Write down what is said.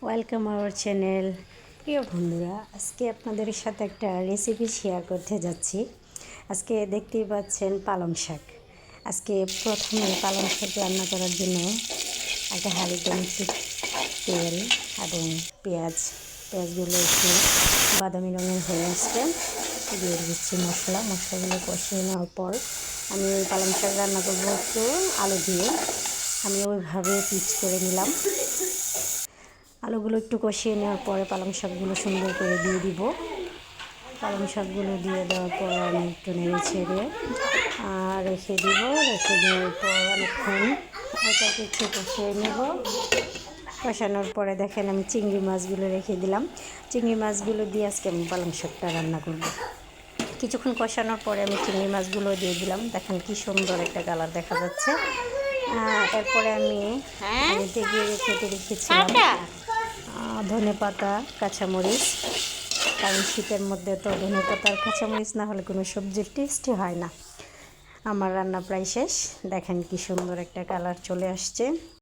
Welcome our channel. প্রিয় বন্ধুরা, আজকে আপনাদের সাথে একটা রেসিপি শেয়ার করতে যাচ্ছি। আজকে দেখতেই পাচ্ছেন পালং শাক। আজকে প্রথমে পালং শাক রান্না করার জন্য একটা হাঁড়িতে একটু তেল এবং পেঁয়াজগুলো একটু বাদামি রঙের হয়ে আসছে। দিয়ে দিচ্ছি মশলাগুলো কষিয়ে নেওয়ার পর আমি পালং শাক রান্না করবো একটু আলু দিয়ে। আমি ওইভাবে পিচ করে নিলাম। আলুগুলো একটু কষিয়ে নেওয়ার পরে পালং শাকগুলো সুন্দর করে দিয়ে দিব। পালং শাকগুলো দিয়ে দেওয়ার পর আমি একটু নেড়ে ছেড়ে রেখে দেওয়ার পর অনেকক্ষণ ওটাকে একটু কষিয়ে নেব। কষানোর পরে দেখেন আমি চিংড়ি মাছগুলো রেখে দিলাম। চিংড়ি মাছগুলো দিয়ে আজকে আমি পালং শাকটা রান্না করব। কিছুক্ষণ কষানোর পরে আমি চিংড়ি মাছগুলো দিয়ে দিলাম। দেখেন কি সুন্দর একটা কালার দেখা যাচ্ছে। এরপরে আমি গিয়ে রেখেছিলাম ধনেপাতা, কাঁচামরিচ, কারণ শীতের মধ্যে তো ধনেপাতা আর কাঁচামরিচ না হলে কোনো সবজির টেস্টই হয় না। আমার রান্না প্রায় শেষ। দেখেন কি সুন্দর একটা কালার চলে আসছে।